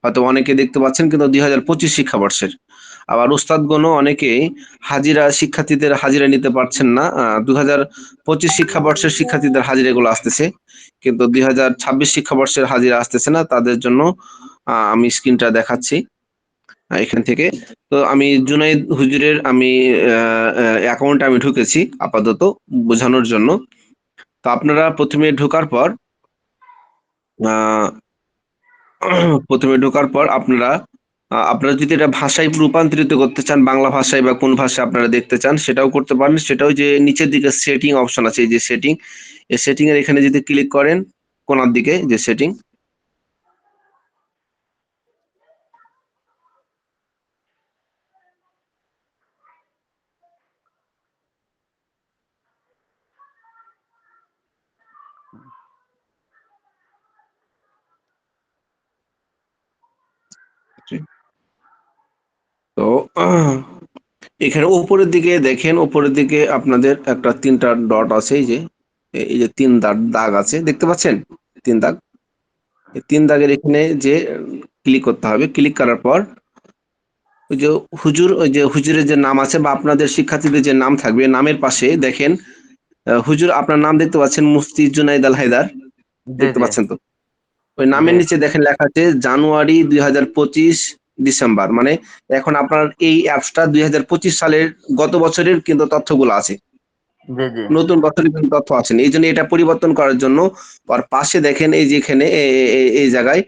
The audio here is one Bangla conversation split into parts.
হয়তো অনেকে দেখতে পাচ্ছেন কিন্তু 2025 শিক্ষাবর্ষের। আবার ওস্তাদগণও অনেকেই শিক্ষার্থীদের হাজিরা নিতে পারছেন না। 2025 শিক্ষাবর্ষের শিক্ষার্থীদের হাজিরাগুলো আসতেছে। কিন্তু 2026 শিক্ষাবর্ষের হাজিরা আসতেছে না। তাদের জন্য আমি স্ক্রিনটা দেখাচ্ছি এখান থেকে। তো আমি জুনাইদ হুজুরের অ্যাকাউন্টে আমি ঢুকেছি আপাতত বোঝানোর জন্য। তো আপনারা ১ম এ ঢোকার পর আ প্রথমে ঢোকার পর আপনারা যদি এটা ভাষায় রূপান্তরিত করতে চান, বাংলা ভাষায় বা কোন ভাষায় আপনারা দেখতে চান সেটাও করতে পারেন। সেটাও যে নিচের দিকে সেটিং অপশন আছে, এই যে সেটিং, এই সেটিং এর এখানে যদি ক্লিক করেন কোণার দিকে যে সেটিং, তো এখানে উপরের দিকে দেখেন, উপরের দিকে আপনাদের একটা ৩টা ডট আছে, এই যে ৩ দাগ আছে দেখতে পাচ্ছেন? ৩ দাগ। এই ৩ দাগের এখানে যে ক্লিক করতে হবে। ক্লিক করার পর ওই যে হুজুরের যে নাম আছে বা আপনাদের শিক্ষার্থীদের যে নাম থাকবে, নামের পাশে দেখেন হুজুর আপনার নাম দেখতে পাচ্ছেন মুফতি জুনাইদ আল হায়দার, জি দেখতে জি পাচ্ছেন তো? ওই জি নামের নিচে দেখেন লেখা আছে জানুয়ারি 2025 ডিসেম্বর, মানে এখন আপনার এই অ্যাপসটা 2025 সালের গত বছরের কিন্তু তথ্যগুলো আছে, জি জি নতুন বছরের কিন্তু তথ্য আছে না। এই জন্য এটা পরিবর্তন করার জন্য ওর পাশে দেখেন এই যে এখানে এই জায়গায়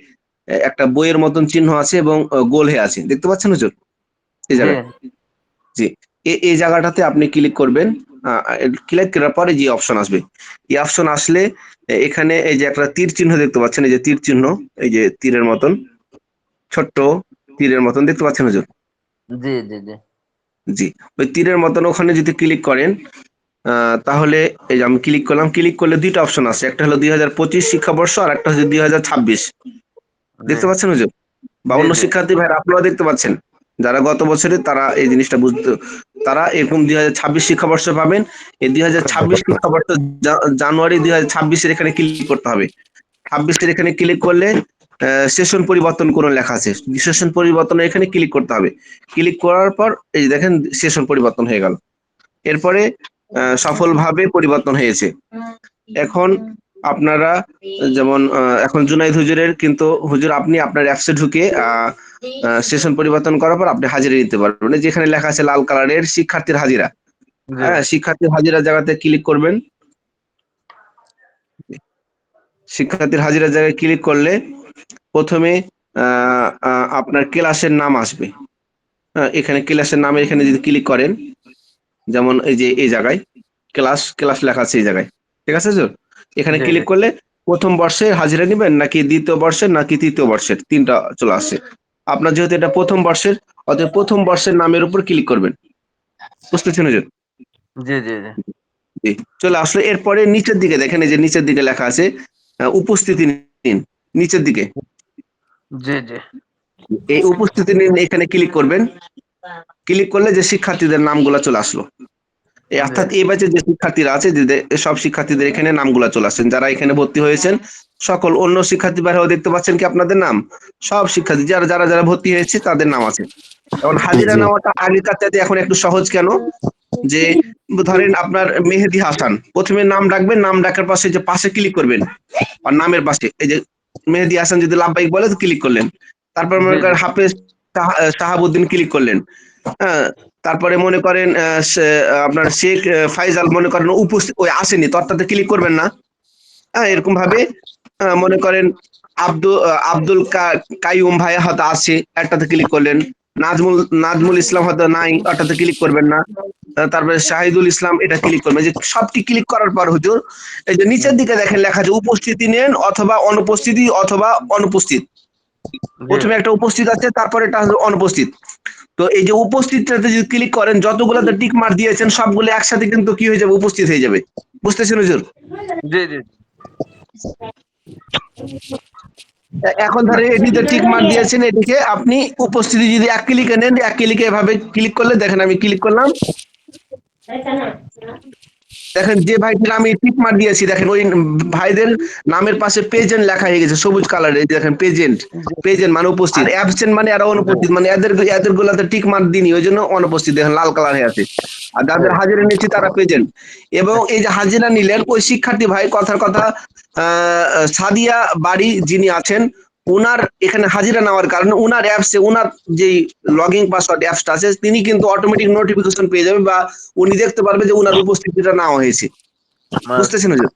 একটা বইয়ের মতন চিহ্ন আছে এবং গোল হয়ে আছে, দেখতে পাচ্ছেন হুজুর? এই জি জায়গায়, জি, এই জায়গাটাতে আপনি ক্লিক করবেন। ক্লিক করার পরে যে অপশন আসবে, এই অপশন আসলে এখানে এই যে একটা তীর চিহ্ন দেখতে পাচ্ছেন, এই যে তীর চিহ্ন, এই যে তীরের মতন, ছোট্ট তীরের মতন দেখতে পাচ্ছেন হুজুর? জি জি জি জি, ওই তীরের মতন ওখানে যদি ক্লিক করেন তাহলে এই যে আমি ক্লিক করলাম, ক্লিক করলে ২টা অপশন আছে, একটা হলো 2025 শিক্ষাবর্ষ আর একটা হচ্ছে 2026, জি দেখতে পাচ্ছেন হুজুর? বা জি অন্য জি শিক্ষার্থী ভাইরা আপনারাও দেখতে পাচ্ছেন, যারা গত বছরে তারা এই জিনিসটা বুঝতে, তারা এরকম 2026 শিক্ষাবর্ষ পাবেন। এই 2026 শিক্ষাবর্ষ জানুয়ারি 2026 এর এখানে ক্লিক করতে হবে। 26 এর এখানে ক্লিক করলে সেশন পরিবর্তন করুন লেখা আছে, সেশন পরিবর্তনের এখানে ক্লিক করতে হবে। ক্লিক করার পর এই যে দেখেন সেশন পরিবর্তন হয়ে গেল। এরপরে সফলভাবে পরিবর্তন হয়েছে। এখন আপনারা যেমন এখন জুনাইদ হুজুরের কিন্তু হুজুর আপনি আপনার অ্যাপসে ঢুকে সেশন পরিবর্তন করার পর আপনি হাজিরা দিতে পারবেন। এই যেখানে লেখা আছে লাল কালারের শিক্ষার্থীর হাজিরা, জি হ্যাঁ, শিক্ষার্থীর হাজিরা জায়গাতে ক্লিক করবেন। শিক্ষার্থীর হাজিরা জায়গায় ক্লিক করলে প্রথমে আপনার ক্লাসের নাম আসবে। হ্যাঁ, এখানে ক্লাসের নামে এখানে যদি ক্লিক করেন, যেমন এই যে এই জায়গায় ক্লাস লেখা আছে এই জায়গায়, ঠিক আছে স্যার? এখানে জি জি ক্লিক করলে প্রথম বর্ষে হাজিরা নিবেন নাকি দ্বিতীয় বর্ষের নাকি তৃতীয় বর্ষের, ৩টা চলে আসে। আপনার যেহেতু এটা প্রথম বর্ষের, অতএব প্রথম বর্ষের নামের উপর ক্লিক করবেন, বুঝতেছেন হুজুর? জি জি জি জি, চলে আসলে এরপরে নিচের দিকে দেখেন, এই যে নিচের দিকে লেখা আছে উপস্থিতি নিন, নিচের দিকে জি জি এই উপস্থিতি নিন এখানে ক্লিক করবেন। ক্লিক করলে যে শিক্ষার্থীদের নামগুলো চলে আসলো, জি অর্থাৎ এই ব্যাচে যে শিক্ষার্থীরা আছে সব শিক্ষার্থীদের এখানে নামগুলা চলে আসছেন, যারা এখানে ভর্তি হয়েছেন সকল। অন্য শিক্ষার্থী বাইরেও দেখতে পাচ্ছেন কি আপনাদের নাম? সব শিক্ষার্থী যারা যারা যারা ভর্তি হয়েছে তাদের নাম আছে। এখন জি হাজিরা জি নেওয়াটা আগেকার চাইতে এখন একটু সহজ কেন? যে ধরেন আপনার মেহেদী হাসান, প্রথমে নাম ডাকবেন, নাম ডাকার পাশে যে পাশে ক্লিক করবেন, আর নামের পাশে এই যে মেহেদী হাসান যদি লাভবাহিক বলে তো ক্লিক করলেন। তারপর জি মনে করেন হাফেজ শাহাবুদ্দিন ক্লিক করলেন। হ্যাঁ, তারপরে মনে করেন আপনার শেখ ফাইজাল মনে করেন উপস্থিত ওই আসেনি, তো অর্থাৎ ক্লিক করবেন না। হ্যাঁ, এরকম ভাবে মনে করেন আব্দুল কাইয়ুম ভাই হয়তো আছে, একটাতে ক্লিক করলেন। নাজমুল নাজমুল ইসলাম হয়তো নাই, ওটাতে ক্লিক করবেন না। তারপরে শাহিদুল ইসলাম, এটা ক্লিক করবেন। যে সবটি ক্লিক করার পর হুজুর এই যে নিচের দিকে দেখেন লেখা আছে উপস্থিতি নেন অথবা অনুপস্থিতি অথবা অনুপস্থিত। জি প্রথমে একটা উপস্থিত আছে, তারপরে এটা হলো অনুপস্থিত। তো এই যে উপস্থিতটাতে যদি ক্লিক করেন, যতগুলোতে টিক মার্ক দিয়েছেন সবগুলো একসাথে কিন্তু কি হয়ে যাবে, উপস্থিত হয়ে যাবে। বুঝতেছেন হুজুর? জি জি এখন ধরেন এটিতে টিক মার্ক দিয়েছেন, এটিকে আপনি উপস্থিতি যদি এক ক্লিকে নেন, এক ক্লিকে এভাবে ক্লিক করলে দেখেন আমি ক্লিক করলাম, দেখেন যে ভাইটির আমি টিক মার দিয়েছি, দেখেন ওই ভাইদের নামের পাশে প্রেজেন্ট লেখা হয়ে গেছে সবুজ কালারে, দেখেন প্রেজেন্ট, জি প্রেজেন্ট মানে উপস্থিত, অ্যাবসেন্ট মানে এরা জি অনুপস্থিত, মানে এদের গুলাতে টিক মার দিনি ওই জন্য অনুপস্থিত, দেখেন লাল কালার হয়ে আছে। আর জি যাদের হাজিরা নিচ্ছি তারা প্রেজেন্ট। এবং এই যে হাজিরা নিলেন ওই শিক্ষার্থী ভাই, কথার কথা সাদিয়া বাড়ি যিনি আছেন, উনার এখানে হাজিরা নেওয়ার কারণে উনার অ্যাপসে উনার যেই লগইন পাসওয়ার্ড অ্যাপসটা আছে তিনি কিন্তু অটোমেটিক নোটিফিকেশন পেয়ে যাবে, বা উনি দেখতে পারবে যে উনার উপস্থিতিটা নেওয়া হয়েছে। মা- বুঝতেছেন হুজুর?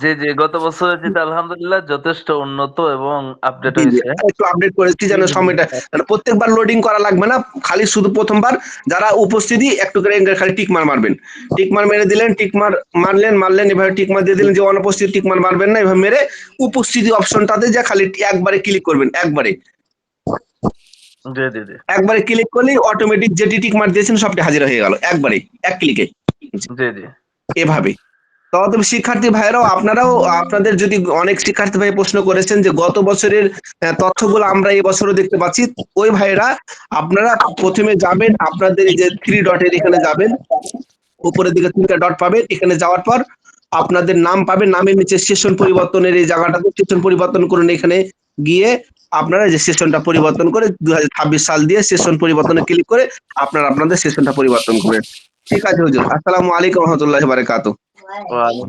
জি জি, গত বছরের চেয়ে আলহামদুলিল্লাহ যথেষ্ট উন্নত এবং আপডেট জি, জি। হয়েছে। একটু আপডেট করেছি যেন সময়টা, মানে প্রত্যেকবার লোডিং করা লাগবে না। খালি শুধু প্রথমবার যারা উপস্থিতি একটু করে খালি টিক মার মারবেন। টিক মার মেরে দিলেন, টিক মার মারলেন, এভাবে টিক মার দিয়ে দিলেন, যে অনুপস্থিত টিক মার মারবেন না, এভাবে মেরে উপস্থিতি অপশনটাতে যে খালি একবারে ক্লিক করবেন, জি জি জি একবারে ক্লিক করলেই অটোমেটিক যেটি টিক মার দিয়েছেন সবটি হাজির হয়ে গেল একবারে, এক ক্লিকে। জি জি এভাবে। তবে শিক্ষার্থী ভাইরাও আপনারাও, আপনাদের যদি অনেক শিক্ষার্থী ভাই প্রশ্ন করেছেন যে গত বছরের তথ্যগুলো আমরা এই বছরও দেখতে পাচ্ছি, ওই ভাইরা আপনারা প্রথমে যাবেন, আপনাদের এই যে থ্রি ডটের এখানে যাবেন, উপরের দিকে তিনটা ডট পাবেন, এখানে যাওয়ার পর আপনাদের নাম পাবেন, নামের নিচে সেশন পরিবর্তনের এই জায়গাটাতে সেশন পরিবর্তন করুন, এখানে গিয়ে আপনারা যে সেশনটা পরিবর্তন করে 2026 সাল দিয়ে সেশন পরিবর্তনে ক্লিক করে আপনারা আপনাদের সেশনটা পরিবর্তন করবেন। ঠিক আছে হুজুর, আসসালামু আলাইকুম রহমতুল্লাহ বারাকাতুহু। ওয়ালাইকুম